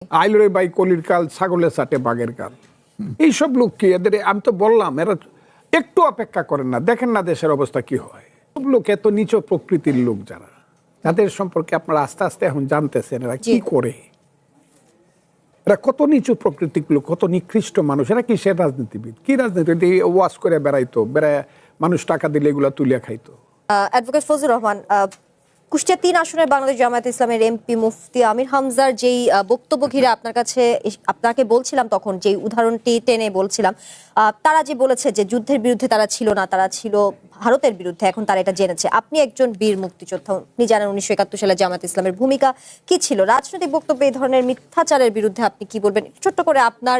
আইলরে by কলির কাল, ছাগলের চাটে বাঘের কাল। এইসব লোক কি এদের, আমি তো বললাম এরা একটু অপেক্ষা করেন না, দেখেন না দেশের অবস্থা কি হয়। সব লোক এত নিচ প্রকৃতির লোক যারা, যাদের সম্পর্কে আপনারা আস্তে আস্তে এখন জানতেছেন এরা কি করে, এরা কত নিচু প্রকৃতির লোক, কত নিকৃষ্ট মানুষ। এরা কি সে রাজনীতিবিদ? কি রাজনীতি ওয়াজ করে বেড়াইতো, বেড়ায় মানুষ টাকা দিলে এগুলা তুলিয়া খাইতো। অ্যাডভোকেট ফজলুর রহমান, কুষ্টিয়া ৩ আসনের বাংলাদেশ জামায়াত ইসলামের এমপি মুফতি আমির হামজার যেই বক্তব্য ঘিরে আপনাকে বলছিলাম, তখন যেই উদাহরণটি টেনে বলছিলাম, তারা যে বলেছে যে যুদ্ধের বিরুদ্ধে তারা ছিল না, তারা ছিল ভারতের বিরুদ্ধে, এখন তারা এটা জেনেছে। আপনি একজন বীর মুক্তিযোদ্ধা, আপনি জানেন ১৯৭১ সালে জামায়াত ইসলামের ভূমিকা কি ছিল। রাজনৈতিক বক্তব্যে এই ধরনের মিথ্যাচারের বিরুদ্ধে আপনি কি বলবেন? ছোট্ট করে আপনার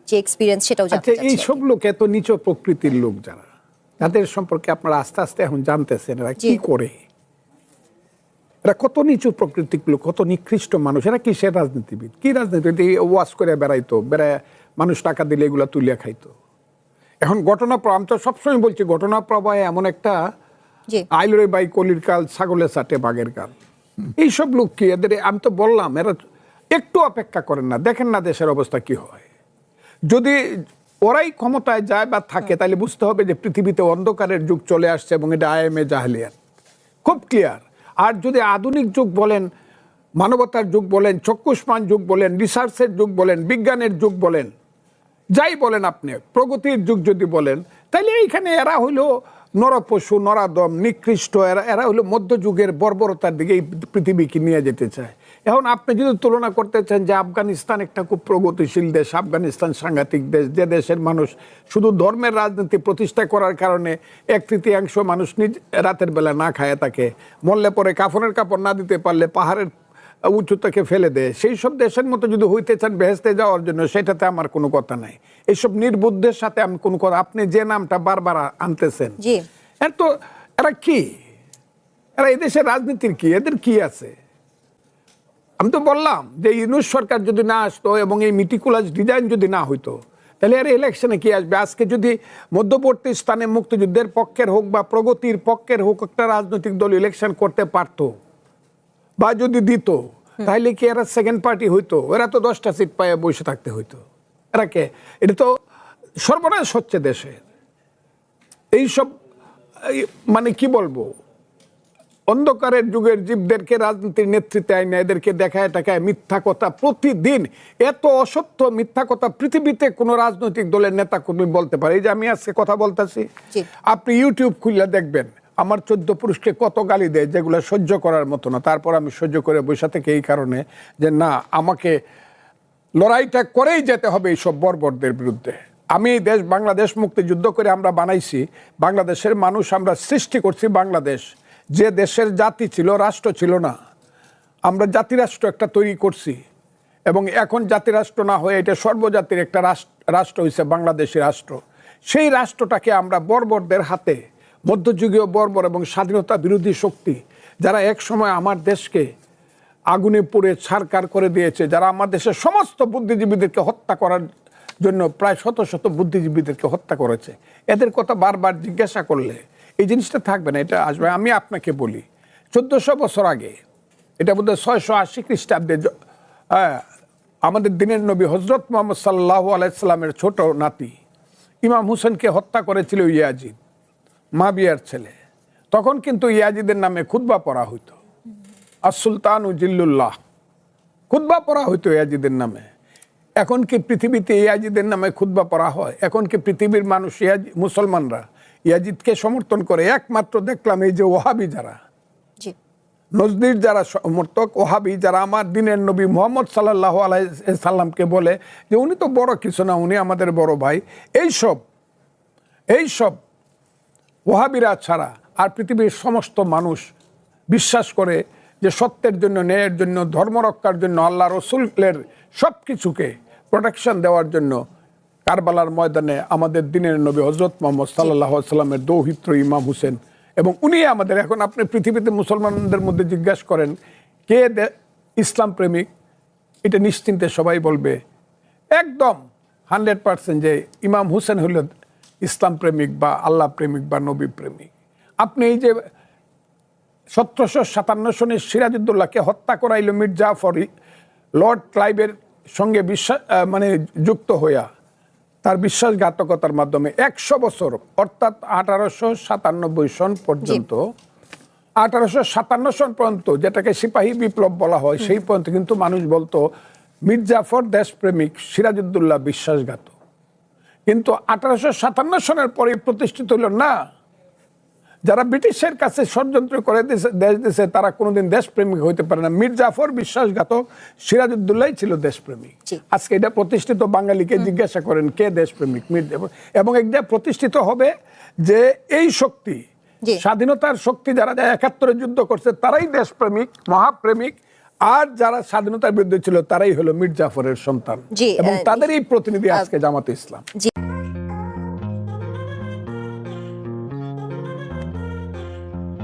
যে এক্সপিরিয়েন্স সেটাও জানতে চাচ্ছি। এই সব লোক এত নিচ প্রকৃতির লোক যারা, যাদের সম্পর্কে আপনারা আস্তে আস্তে এখন জানতেছেন এরা কি করে, এরা কত নিচু প্রকৃতির লোক, কত নিকৃষ্ট মানুষ। এরা কি সে রাজনীতিবিদ? কি রাজনীতি ওয়াজ করে বেড়াইতো, বেড়ায় মানুষ টাকা দিলে এগুলা তুলিয়া খাইতো। এখন ঘটনা আমি তো সবসময় বলছি, ঘটনা প্রবাহে এমন একটা আইলরে বাই কলির কাল, ছাগলের চাটে বাঘের কাল। এইসব লোক কি এদের, আমি তো বললাম এরা একটু অপেক্ষা করেন না, দেখেন না দেশের অবস্থা কি হয়। যদি ওরাই ক্ষমতায় যায় বা থাকে, তাহলে বুঝতে হবে যে পৃথিবীতে অন্ধকারের যুগ চলে আসছে এবং এটা আইএমএ জাহেলিয়াত, খুব ক্লিয়ার। আর যদি আধুনিক যুগ বলেন, মানবতার যুগ বলেন, চক্ষুষ্মান যুগ বলেন, রিসার্চের যুগ বলেন, বিজ্ঞানের যুগ বলেন, যাই বলেন আপনি, প্রগতির যুগ যদি বলেন, তাহলে এইখানে এরা হইল নরপশু, নরাদম, নিকৃষ্ট। এরা হইল মধ্যযুগের বর্বরতার দিকে এই পৃথিবীকে নিয়ে যেতে চায়। এখন আপনি যদি তুলনা করতে চান যে আফগানিস্তান একটা খুব প্রগতিশীল দেশ, আফগানিস্তান সাংঘাতিক দেশ, যে দেশের মানুষ শুধু ধর্মের রাজনীতি প্রতিষ্ঠা করার কারণে 1/3 মানুষ নিজ রাতের বেলা না খায় থাকে, মরলে পরে কাফনের কাপড় না দিতে পারলে পাহাড়ের উঁচুতাকে ফেলে দেয়, সেই সব দেশের মতো যদি হইতে চান বেহেশতে যাওয়ার জন্য, সেটাতে আমার কোনো কথা নাই। এইসব নির্বুদ্ধের সাথে আমি কোনো কথা, আপনি যে নামটা বারবার আনতেছেন, তো এরা কি, এরা এদেশের রাজনীতির কি, এদের কি আছে? আমি তো বললাম যে ইউনূস সরকার যদি না আসতো এবং এই মিটিকুলাস ডিজাইন যদি না হইতো, তাহলে আর ইলেকশনে কি আসবে? আজকে যদি মধ্যবর্তী স্থানে মুক্তিযুদ্ধের পক্ষের হোক বা প্রগতির পক্ষের হোক একটা রাজনৈতিক দল ইলেকশন করতে পারতো বা যদি দিত, তাহলে কি এরা সেকেন্ড পার্টি হইতো? এরা তো 10টা সিট পায়ে বসে থাকতে হইতো। এরা কে? এটা তো সর্বনাশ হচ্ছে দেশের। এইসব মানে কি বলবো, অন্ধকারের যুগের জীবদেরকে রাজনীতির নেতৃত্বে আইনে এদেরকে দেখায় টাকায় মিথ্যা কথা প্রতিদিন। এত অসত্য মিথ্যা কথা পৃথিবীতে কোন রাজনৈতিক দলের নেতা কর্মী বলতে পারে? এই যে আমি আজকে কথা বলতেছি, আপনি ইউটিউব খুললে দেখবেন আমার 14 পুরুষকে কত গালি দেয়, যেগুলো সহ্য করার মতো না। তারপর আমি সহ্য করে বসে থেকে এই কারণে যে না, আমাকে লড়াইটা করেই যেতে হবে এইসব বর্বরদের বিরুদ্ধে। আমি এই দেশ বাংলাদেশ মুক্তিযুদ্ধ করে আমরা বানাইছি, বাংলাদেশের মানুষ আমরা সৃষ্টি করছি। বাংলাদেশ যে দেশের জাতি ছিল, রাষ্ট্র ছিল না, আমরা জাতিরাষ্ট্র একটা তৈরি করছি এবং এখন জাতিরাষ্ট্র না হয়ে এটা সর্বজাতির একটা রাষ্ট্র হয়েছে বাংলাদেশের রাষ্ট্র। সেই রাষ্ট্রটাকে আমরা বর্বরদের হাতে, মধ্যযুগীয় বর্বর এবং স্বাধীনতা বিরোধী শক্তি যারা এক সময় আমার দেশকে আগুনে পুড়ে ছারখার করে দিয়েছে, যারা আমার দেশের সমস্ত বুদ্ধিজীবীদেরকে হত্যা করার জন্য প্রায় শত শত বুদ্ধিজীবীদেরকে হত্যা করেছে, এদের কথা বারবার জিজ্ঞাসা করলে এই জিনিসটা থাকবে না, এটা আসবে। আমি আপনাকে বলি, 1400 বছর আগে, এটা বোধহয় 680 খ্রিস্টাব্দে আমাদের দিনের নবী হযরত মুহাম্মদ সাল্লাল্লাহু আলাইহি সাল্লামের ছোট নাতি ইমাম হুসেনকে হত্যা করেছিল ইয়াজিদ, মাবিয়ার ছেলে। তখন কিন্তু ইয়াজিদের নামে খুতবা পড়া হইতো, আর-সুলতানু জিল্লুল্লাহ, খুতবা পড়া হইতো ইয়াজিদের নামে। এখন কি পৃথিবীতে ইয়াজিদের নামে খুতবা পড়া হয়? এখন কি পৃথিবীর মানুষ, মুসলমানরা ইয়াজিদকে সমর্থন করে? একমাত্র দেখলাম এই যে ওহাবি যারা, নজদির যারা সমর্থক, ওহাবি যারা আমার দিনের নবী মুহাম্মদ সাল্লাল্লাহু আলাইহি সাল্লামকে বলে যে উনি তো বড় কিছু না, উনি আমাদের বড় ভাই। এইসব ওহাবিরা ছাড়া আর পৃথিবীর সমস্ত মানুষ বিশ্বাস করে যে সত্যের জন্য, ন্যায়ের জন্য, ধর্ম রক্ষার জন্য, আল্লাহ রসুলের সব কিছুকে প্রোটেকশন দেওয়ার জন্য কারবালার ময়দানে আমাদের দিনের নবী হযরত মুহাম্মদ সাল্লাল্লাহু আলাইহি সাল্লামের দৌহিত্র ইমাম হুসেন, এবং উনি আমাদের, এখন আপনি পৃথিবীতে মুসলমানদের মধ্যে জিজ্ঞাসা করেন কে ইসলাম প্রেমিক, এটা নিশ্চিন্তে সবাই বলবে একদম 100% যে ইমাম হুসেন হল ইসলাম প্রেমিক বা আল্লাহ প্রেমিক বা নবী প্রেমিক। আপনি এই যে 1757 সনে সিরাজউদ্দৌলাকে হত্যা করাইল মির্জা জাফর, লর্ড ক্লাইভের সঙ্গে মানে যুক্ত হইয়া তার বিশ্বাসঘাতকতার মাধ্যমে 100 বছর অর্থাৎ 1897 সন পর্যন্ত 1857 সন পর্যন্ত, যেটাকে সিপাহী বিপ্লব বলা হয়, সেই পর্যন্ত কিন্তু মানুষ বলতো মীর জাফর দেশপ্রেমিক, সিরাজউদ্দৌলা বিশ্বাসঘাতক। কিন্তু 1857 সনের পরে প্রতিষ্ঠিত হলো না, যারা ব্রিটিশের কাছে ষড়যন্ত্র করে দেশ দিয়েছে তারা কোনোদিন দেশপ্রেমিক হইতে পারে না। মীর জাফর বিশ্বাসঘাতক, সিরাজউদ্দৌলাই ছিল দেশপ্রেমিক। আজকে এটা প্রতিষ্ঠিত বাঙালিকে জিজ্ঞাসা করেন কে দেশপ্রেমিক, মীর জাফর। এবং এটা প্রতিষ্ঠিত হবে যে এই শক্তি, স্বাধীনতার শক্তি, যারা 71 যুদ্ধ করছে তারাই দেশপ্রেমিক, মহাপ্রেমিক, আর যারা স্বাধীনতার বিরুদ্ধে ছিল তারাই হলো মীর জাফরের সন্তান, এবং তাদেরই প্রতিনিধি আজকে জামাতে ইসলাম।